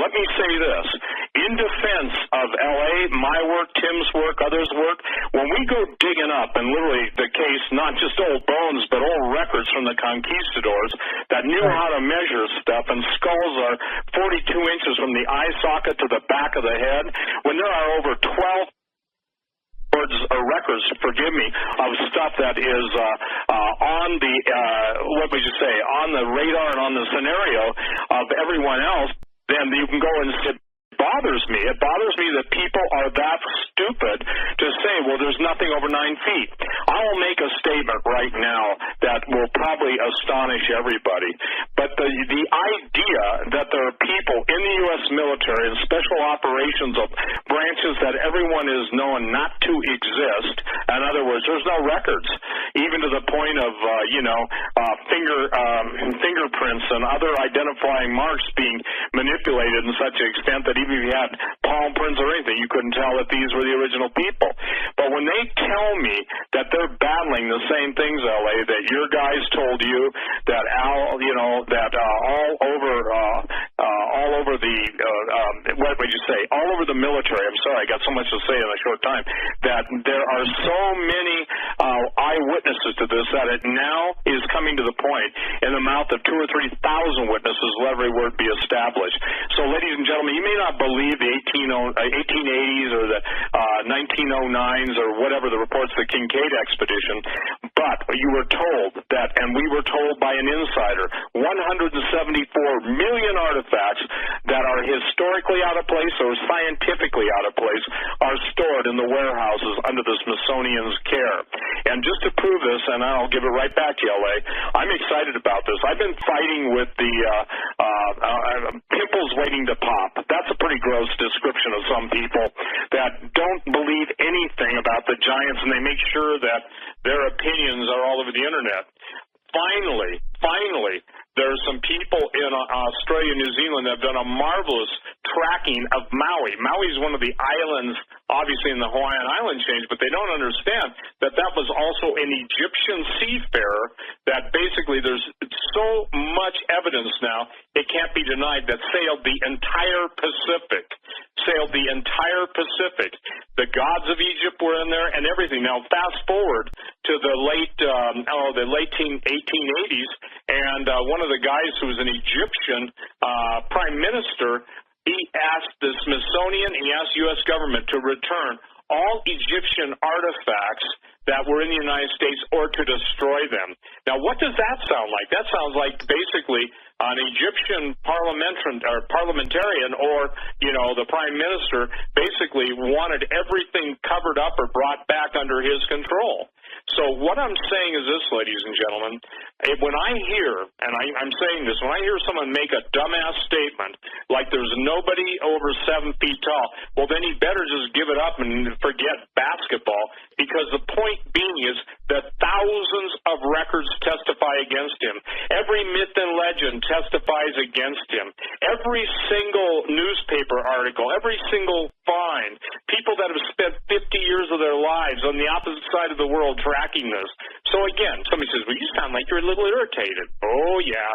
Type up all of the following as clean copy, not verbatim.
let me say this. In defense of L.A., my work, Tim's work, others' work, when we go digging up, and literally the case, not just old bones, but old records from the conquistadors that knew how to measure stuff, and skulls are 42 inches from the eye socket to the back of the head, when there are over 12 records, forgive me, of stuff that is on the, on the radar and on the scenario of everyone else, then you can go and sit. It bothers me that people are that stupid to say, well, there's nothing over 9 feet. I will make a statement right now that will probably astonish everybody. But the idea that there are people in the U.S. military and special operations of branches that everyone is known not to exist, in other words, there's no records, even to the point of, fingerprints and other identifying marks being manipulated in such an extent that even if you had palm prints or anything, you couldn't tell that these were the original people. But when they tell me that they're battling the same things, L.A., that your guys told you, that all over the military, I'm sorry, I got so much to say in a short time, that there are so many eyewitnesses to this that it now is coming to the point in the mouth of 2,000 or 3,000 witnesses will every word be established. So, ladies and gentlemen, you may not believe the 1880s or the 1909s or whatever the reports of the Kincaid expedition, but you were told that, and we were told by an insider, 174 million artifacts that are historically out of place or scientifically out of place are stored in the warehouses under the Smithsonian's care. And just to prove this, and I'll give it right back to you, L.A., I'm excited about this. I've been fighting with the pimples waiting to pop. That's a pretty gross description of some people that don't believe anything about the giants, and they make sure that their opinions are all over the internet. Finally, there are some people in Australia and New Zealand that have done a marvelous tracking of Maui. Maui is one of the islands, obviously, in the Hawaiian Island chain, but they don't understand that that was also an Egyptian seafarer that basically there's so much evidence now, it can't be denied, that sailed the entire Pacific. The gods of Egypt were in there and everything. Now, fast forward to the late 1880s, and one of the guys who was an Egyptian prime minister, he asked the Smithsonian, he asked the U.S. government to return all Egyptian artifacts that were in the United States or to destroy them. Now, what does that sound like? That sounds like basically an Egyptian parliamentarian or, the prime minister basically wanted everything covered up or brought back under his control. So what I'm saying is this, ladies and gentlemen, when I hear, and I'm saying this, when I hear someone make a dumbass statement like there's nobody over 7 feet tall, well, then he better just give it up and forget basketball, because the point being is that thousands of records testify against him. Every myth and legend testifies against him. Every single newspaper article, every single find, people that have spent 50 years of their lives on the opposite side of the world tracking this. So again, somebody says, well, you sound like you're a little irritated. Oh, yeah.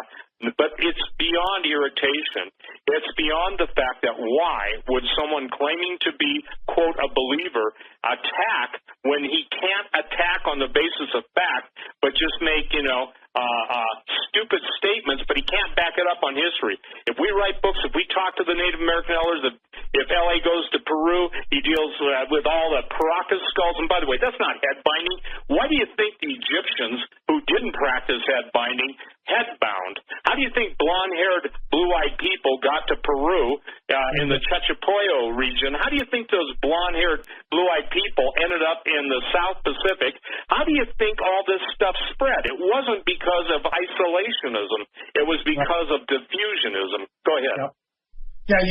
But it's beyond irritation. It's beyond the fact that why would someone claiming to be, quote, a believer attack when he can't attack on the basis of fact, but just make, stupid statements, but he can't back it up on history. If we write books, if we talk to the Native American elders, if L.A. goes to Peru, he deals with all the Caracas skulls. And by the way, that's not head binding. Why do you think the Egyptians who didn't practice head binding head bound? How do you think blonde-haired, blue-eyed people got to Peru in the Chachapoyo region? How do you think those blonde-haired, blue-eyed people ended up in the South Pacific? How do you think all this stuff spread? It wasn't because of isolationism. It was because of diffusionism. Go ahead. Yeah,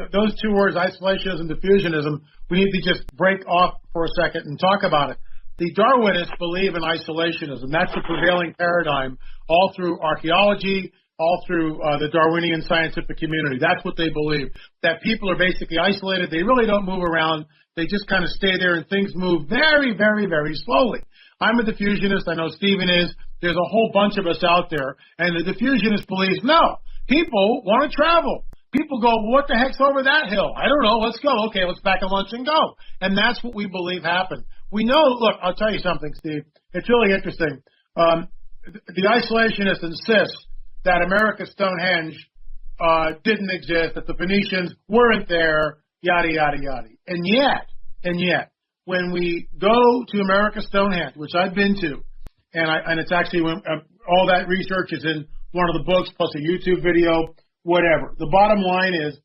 those two words, isolationism, diffusionism, we need to just break off for a second and talk about it. The Darwinists believe in isolationism. That's the prevailing paradigm all through archaeology, all through the Darwinian scientific community. That's what they believe, that people are basically isolated. They really don't move around. They just kind of stay there, and things move very, very, very slowly. I'm a diffusionist. I know Stephen is. There's a whole bunch of us out there. And the diffusionist believes, no, people want to travel. people go, well, what the heck's over that hill? I don't know. Let's go. Okay, let's pack a lunch and go. And that's what we believe happened. We know, look, I'll tell you something, Steve. It's really interesting. The isolationists insist that America's Stonehenge didn't exist, that the Phoenicians weren't there, yada, yada, yada. And yet, when we go to America's Stonehenge, which I've been to, and it's actually all that research is in one of the books plus a YouTube video, whatever. The bottom line is,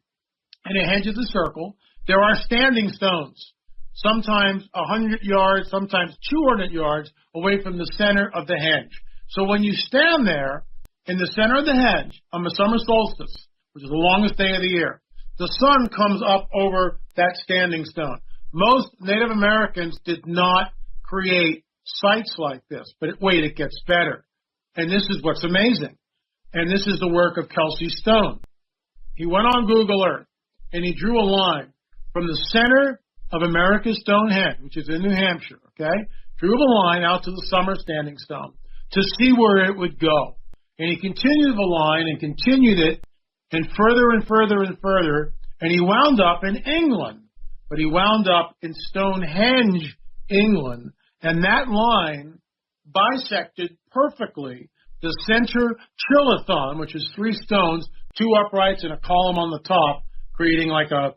and a henge is a circle, there are standing stones, sometimes 100 yards, sometimes 200 yards away from the center of the henge. So when you stand there in the center of the henge on the summer solstice, which is the longest day of the year, the sun comes up over that standing stone. Most Native Americans did not create sites like this, but wait, it gets better. And this is what's amazing. And this is the work of Kelsey Stone. He went on Google Earth and he drew a line from the center of America's Stonehenge, which is in New Hampshire, okay? Drew the line out to the summer standing stone to see where it would go. And he continued the line and continued it and further and further and further, and he wound up in England. But he wound up in Stonehenge, England, and that line bisected perfectly the center trilithon, which is 3 stones, 2 uprights, and a column on the top, creating like a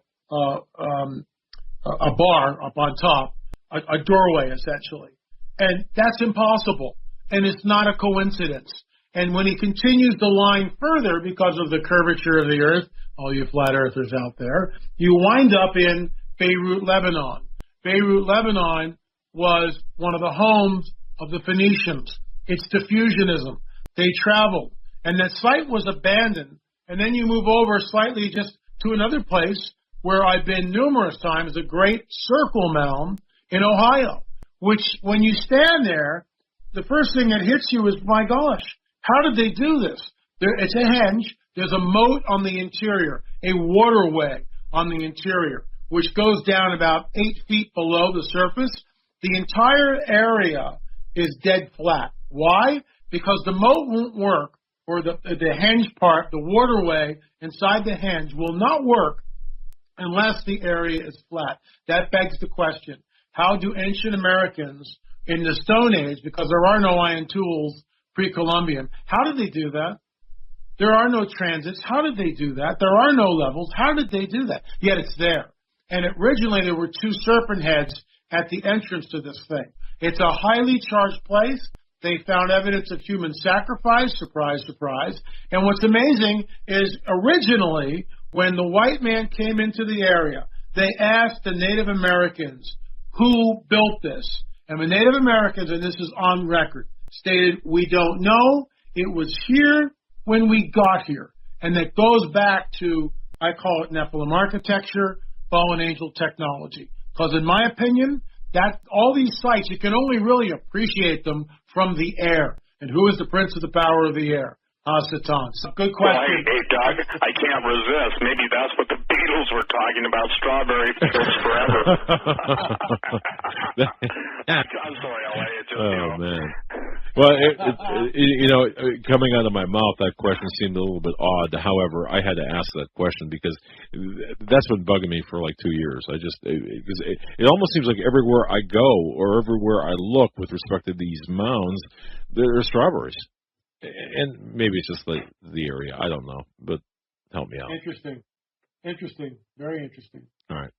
bar up on top, a doorway essentially. And that's impossible, and it's not a coincidence. And when he continues the line further, because of the curvature of the earth, all you flat earthers out there, you wind up in Beirut, Lebanon. Beirut, Lebanon was one of the homes of the Phoenicians. It's diffusionism. They traveled, and that site was abandoned. And then you move over slightly just to another place where I've been numerous times, a great circle mound in Ohio, which when you stand there, the first thing that hits you is, my gosh, how did they do this? It's a henge. There's a moat on the interior, a waterway on the interior, which goes down about 8 feet below the surface. The entire area is dead flat. Why? Because the moat won't work, or the henge part, the waterway inside the henge will not work unless the area is flat. That begs the question, how do ancient Americans in the Stone Age, because there are no iron tools pre-Columbian, how did they do that? There are no transits. How did they do that? There are no levels. How did they do that? Yet it's there. And originally there were 2 serpent heads at the entrance to this thing. It's a highly charged place. They found evidence of human sacrifice, surprise, surprise. And what's amazing is originally, when the white man came into the area, they asked the Native Americans who built this. And the Native Americans, and this is on record, stated, we don't know. It was here when we got here. And that goes back to, I call it Nephilim architecture, fallen angel technology. Because in my opinion, that all these sites, you can only really appreciate them from the air. And who is the prince of the power of the air? Satan. So good question. Well, hey, Doug, I can't resist. Maybe that's what the Beatles were talking about, strawberry fields forever. I'm sorry, LA. It's just, man. Well, coming out of my mouth, that question seemed a little bit odd. However, I had to ask that question because that's been bugging me for like 2 years. Because it almost seems like everywhere I go or everywhere I look with respect to these mounds, there are strawberries. And maybe it's just like the area. I don't know, but help me out. Interesting. Very interesting. All right.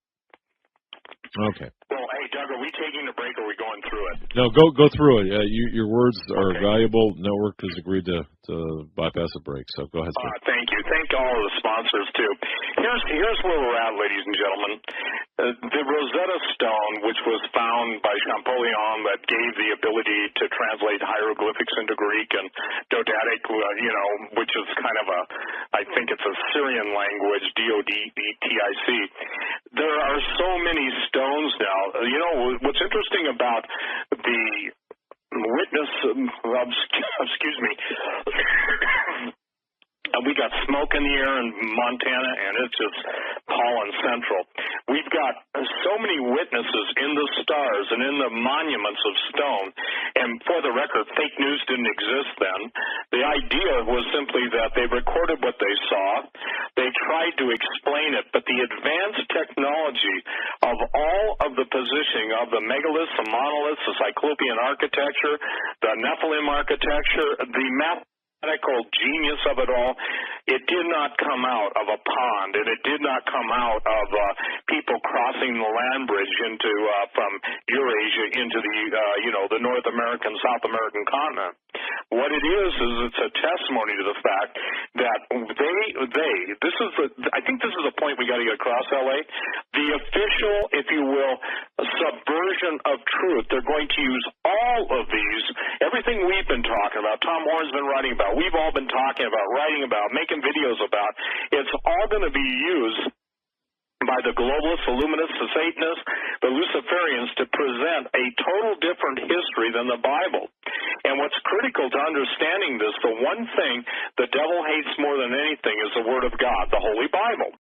Okay. Well, hey, Doug, are we taking a break or are we going through it? No, go through it. Your words are valuable. Network has agreed to bypass a break, so go ahead, sir. Thank you. Thank all of the sponsors, too. Here's where we're at, ladies and gentlemen. The Rosetta Stone, which was found by Champollion, that gave the ability to translate hieroglyphics into Greek, and Dodadic, which is kind of I think it's a Syrian language, D-O-D-E-T-I-C. There are so many stones now. What's interesting about the witness, excuse me, we got smoke in the air in Montana, and it's just pollen central. We've got so many witnesses in the stars and in the monuments of stone. And for the record, fake news didn't exist then. The idea was simply that they recorded what they saw. They tried to explain it, but the advanced technology of all of the positioning of the megaliths, the monoliths, the Cyclopean architecture, the Nephilim architecture, the mathematical genius of it all, it did not come out of a pond, and it did not come out of people crossing the land bridge into from Eurasia into the North American, South American continent. What it is it's a testimony to the fact that I think this is the point we got to get across, LA. The official, if you will, subversion of truth. They're going to use all of these, everything we've been talking about, Tom Horn's been writing about, we've all been talking about, writing about, making videos about. It's all going to be used by the globalists, the Illuminists, the Satanists, the Luciferians to present a total different history than the Bible. And what's critical to understanding this, the one thing the devil hates more than anything is the Word of God, the Holy Bible.